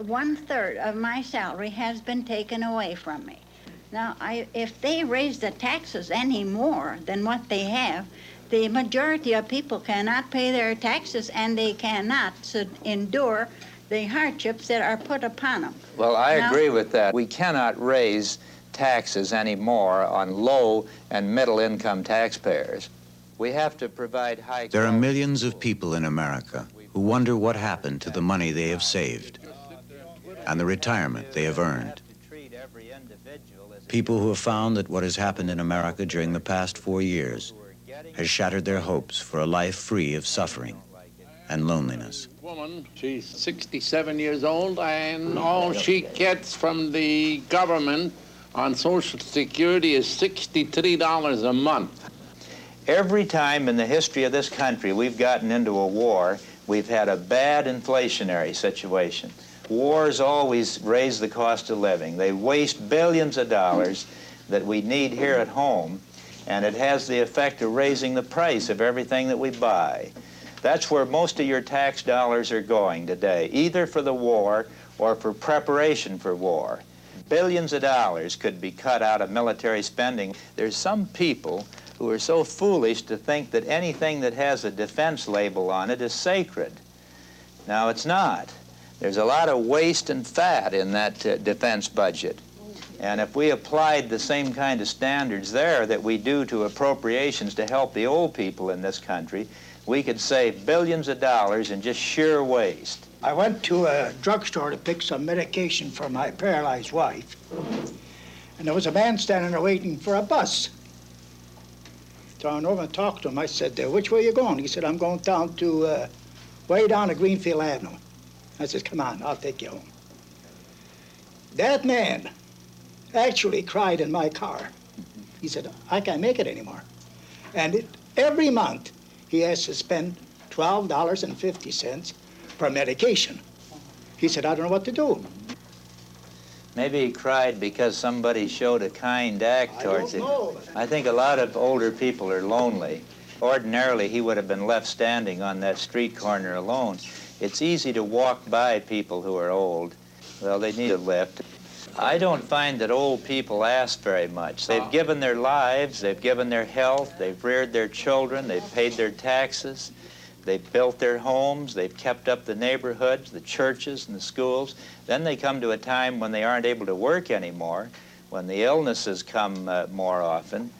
1/3 of my salary has been taken away from me. Now, if they raise the taxes any more than what they have, the majority of people cannot pay their taxes, and they cannot endure the hardships that are put upon them. Well, I agree with that. We cannot raise taxes anymore on low and middle income taxpayers. We have to provide high. There are millions of people in America who wonder what happened to the money they have saved and the retirement they have earned. People who have found that what has happened in America during the past 4 years has shattered their hopes for a life free of suffering and loneliness. Woman, she's 67 years old, and all she gets from the government on Social Security is $63 a month. Every time in the history of this country we've gotten into a war, we've had a bad inflationary situation. Wars always raise the cost of living. They waste billions of dollars that we need here at home, and it has the effect of raising the price of everything that we buy. That's where most of your tax dollars are going today, either for the war or for preparation for war. Billions of dollars could be cut out of military spending. There's some people who are so foolish to think that anything that has a defense label on it is sacred. Now, it's not. There's a lot of waste and fat in that defense budget. And if we applied the same kind of standards there that we do to appropriations to help the old people in this country, we could save billions of dollars in just sheer waste. I went to a drugstore to pick some medication for my paralyzed wife. And there was a man standing there waiting for a bus. So I went over and talked to him. I said, which way are you going? He said, I'm going down to, way down to Greenfield Avenue. I said, come on, I'll take you home. That man actually cried in my car. He said, I can't make it anymore. And every month, he has to spend $12.50 for medication. He said, I don't know what to do. Maybe he cried because somebody showed a kind act towards him. I think a lot of older people are lonely. Ordinarily, he would have been left standing on that street corner alone. It's easy to walk by people who are old. Well, they need a lift. I don't find that old people ask very much. They've given their lives, they've given their health, they've reared their children, they've paid their taxes, they've built their homes, they've kept up the neighborhoods, the churches, and the schools. Then they come to a time when they aren't able to work anymore, when the illnesses come more often,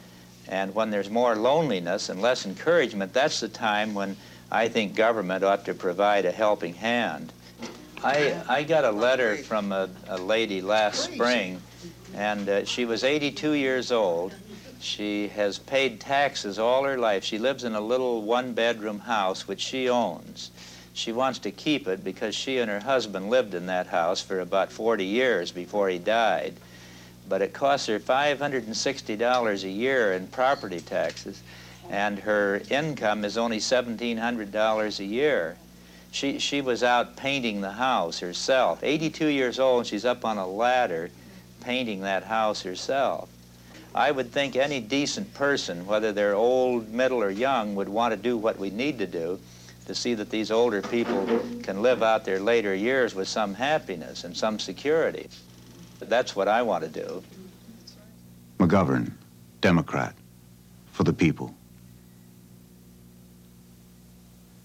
and when there's more loneliness and less encouragement. That's the time when I think government ought to provide a helping hand. I got a letter from a lady last spring, and she was 82 years old. She has paid taxes all her life. She lives in a little one-bedroom house which she owns. She wants to keep it because she and her husband lived in that house for about 40 years before he died. But it costs her $560 a year in property taxes, and her income is only $1,700 a year. She was out painting the house herself. 82 years old, and she's up on a ladder painting that house herself. I would think any decent person, whether they're old, middle, or young, would want to do what we need to do to see that these older people can live out their later years with some happiness and some security. That's what I want to do. McGovern, Democrat, for the people.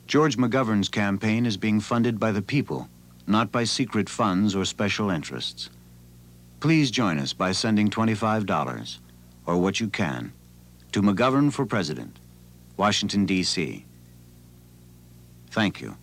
George McGovern's campaign is being funded by the people, not by secret funds or special interests. Please join us by sending $25, or what you can, to McGovern for President, Washington, D.C. Thank you.